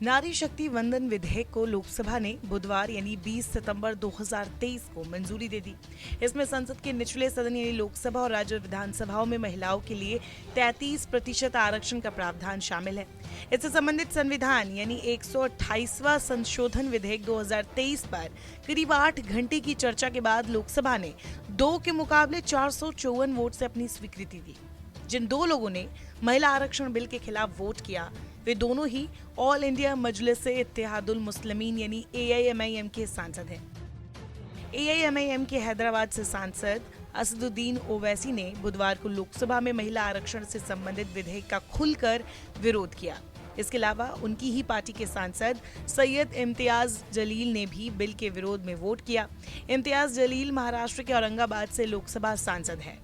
नारी शक्ति वंदन विधेयक को लोकसभा ने बुधवार यानी 20 सितंबर 2023 को मंजूरी दे दी। इसमें संसद के निचले सदन यानी लोकसभा और राज्य विधानसभाओं में महिलाओं के लिए 33% आरक्षण का प्रावधान शामिल है। इससे संबंधित संविधान यानी 128वां संशोधन विधेयक 2023 पर करीब 8 घंटे की चर्चा के बाद लोकसभा ने 2 के मुकाबले 454 वोट से अपनी स्वीकृति दी। जिन 2 लोगों ने महिला आरक्षण बिल के खिलाफ वोट किया वे दोनों ही ऑल इंडिया मजलिस इत्तेहादुल मुस्लिमीन यानी AIMIM के सांसद हैं। AIMIM के हैदराबाद से सांसद असदुद्दीन ओवैसी ने बुधवार को लोकसभा में महिला आरक्षण से संबंधित विधेयक का खुलकर विरोध किया। इसके अलावा उनकी ही पार्टी के सांसद सैयद इम्तियाज जलील ने भी बिल के विरोध में वोट किया। इम्तियाज जलील महाराष्ट्र के औरंगाबाद से लोकसभा सांसद है।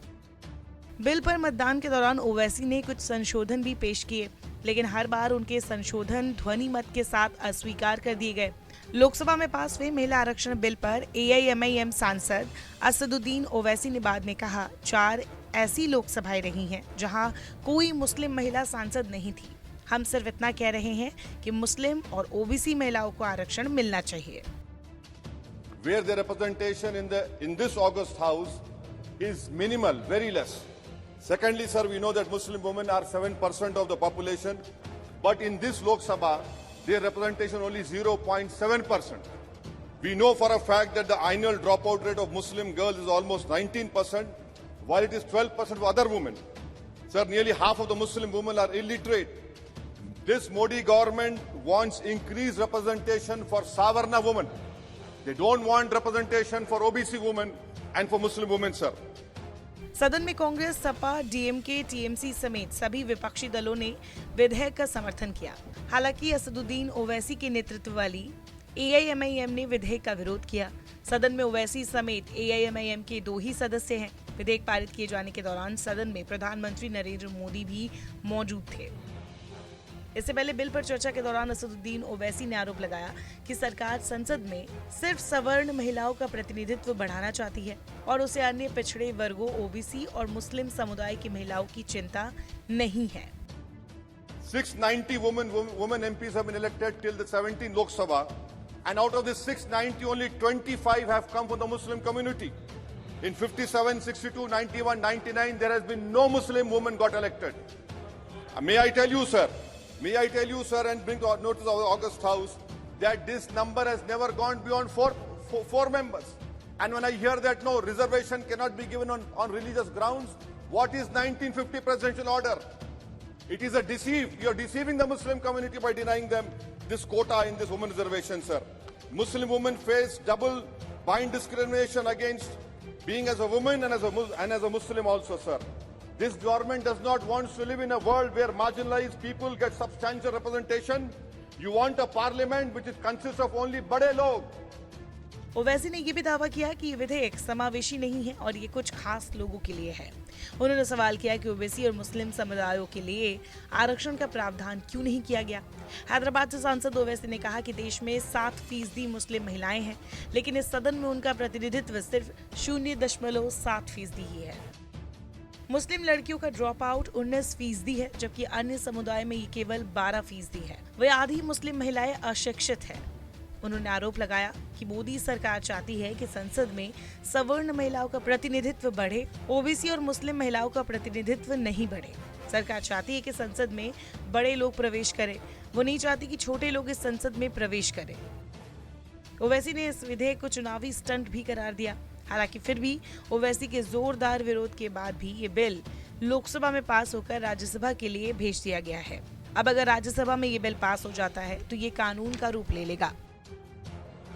बिल पर मतदान के दौरान ओवैसी ने कुछ संशोधन भी पेश किए, लेकिन हर बार उनके संशोधन ध्वनि मत के साथ अस्वीकार कर दिए गए। लोकसभा में पास हुए महिला आरक्षण बिल पर AIMIM सांसद असदुद्दीन ओवैसी ने बाद में कहा, 4 ऐसी लोकसभाएं रही हैं जहां कोई मुस्लिम महिला सांसद नहीं थी। हम सिर्फ इतना कह रहे हैं कि मुस्लिम और OBC महिलाओं को आरक्षण मिलना चाहिए। Where the representation in this August House is minimal, very less. Secondly, sir, we know that Muslim women are 7% of the population, but in this Lok Sabha, their representation only 0.7%. We know for a fact that the annual dropout rate of Muslim girls is almost 19%, while it is 12% of other women. Sir, nearly half of the Muslim women are illiterate. This Modi government wants increased representation for Savarna women. They don't want representation for OBC women and for Muslim women, sir. सदन में Congress, Sapa, DMK, TMC समेत सभी विपक्षी दलों ने विधेयक का समर्थन किया। हालांकि असदुद्दीन ओवैसी के नेतृत्व वाली AIMIM ने विधेयक का विरोध किया। सदन में ओवैसी समेत AIMIM के 2 ही सदस्य हैं। विधेयक पारित किए जाने के दौरान सदन में प्रधानमंत्री नरेंद्र मोदी भी मौजूद थे। इससे पहले बिल पर चर्चा के दौरान असदुद्दीन ओवैसी ने आरोप लगाया कि सरकार संसद में सिर्फ सवर्ण महिलाओं का प्रतिनिधित्व बढ़ाना चाहती है और उसे अन्य पिछड़े वर्गों, OBC और मुस्लिम समुदाय की महिलाओं की चिंता नहीं है। 690 women MPs have been elected till the 17th Lok Sabha, and out of this 690, only 25 have come from the Muslim community. In 57, 62, 91, 99, there has been no Muslim woman got elected. May I tell you, sir, and bring to notice of the August House that this number has never gone beyond four members. And when I hear that no reservation cannot be given on religious grounds, what is 1950 presidential order? It is a deceive. You are deceiving the Muslim community by denying them this quota in this women reservation, sir. Muslim women face double bind discrimination against being as a woman and as a Muslim also, sir. This government does not want to live in a world where marginalized people get substantial representation. You want a parliament which consists of only बड़े लोग. ओवैसी ने ये भी दावा किया कि ये विधेयक समावेशी नहीं है और ये कुछ खास लोगों के लिए है। उन्होंने सवाल किया कि OBC और मुस्लिम समुदायों के लिए आरक्षण का प्रावधान क्यों नहीं किया गया। हैदराबाद से सांसद ओवैसी ने कहा कि देश में 7% मुस्लिम महिलाएं हैं, लेकिन इस सदन में उनका प्रतिनिधित्व सिर्फ 0.7% ही है। मुस्लिम लड़कियों का ड्रॉप आउट 19% है, जबकि अन्य समुदाय में ये केवल 12% है। वह आधी मुस्लिम महिलाएं अशिक्षित हैं। उन्होंने आरोप लगाया कि मोदी सरकार चाहती है कि संसद में सवर्ण महिलाओं का प्रतिनिधित्व बढ़े, OBC और मुस्लिम महिलाओं का प्रतिनिधित्व नहीं बढ़े। सरकार चाहती है कि संसद में बड़े लोग प्रवेश करें, वो नहीं चाहती कि छोटे लोग इस संसद में प्रवेश करें। ओवैसी ने इस विधेयक को चुनावी स्टंट भी करार दिया। हालांकि फिर भी ओवैसी के जोरदार विरोध के बाद भी ये बिल लोकसभा में पास होकर राज्यसभा के लिए भेज दिया गया है। अब अगर राज्यसभा में ये बिल पास हो जाता है तो ये कानून का रूप ले लेगा।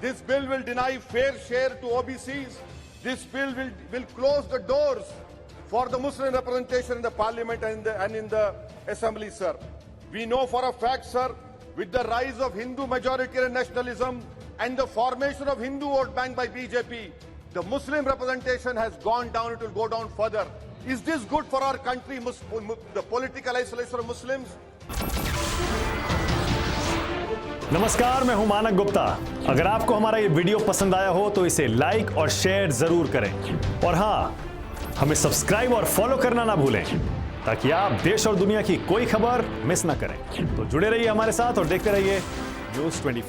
This bill will deny fair share to OBCs. This bill will close the doors for the Muslim representation in the parliament and in the assembly, sir. We know for a fact, sir, with the rise of Hindu majoritarian nationalism and the formation of Hindu vote bank by BJP, the Muslim representation has gone down. It will go down further. Is this good for our country, the political isolation of Muslims? नमस्कार, मैं हूं मानक गुप्ता। अगर आपको हमारा ये video पसंद आया हो तो इसे लाइक और शेयर जरूर करें, और हाँ, हमें सब्सक्राइब और फॉलो करना ना भूलें ताकि आप देश और दुनिया की कोई खबर मिस ना करें। तो जुड़े रहिए हमारे साथ और देखते रहिए न्यूज 24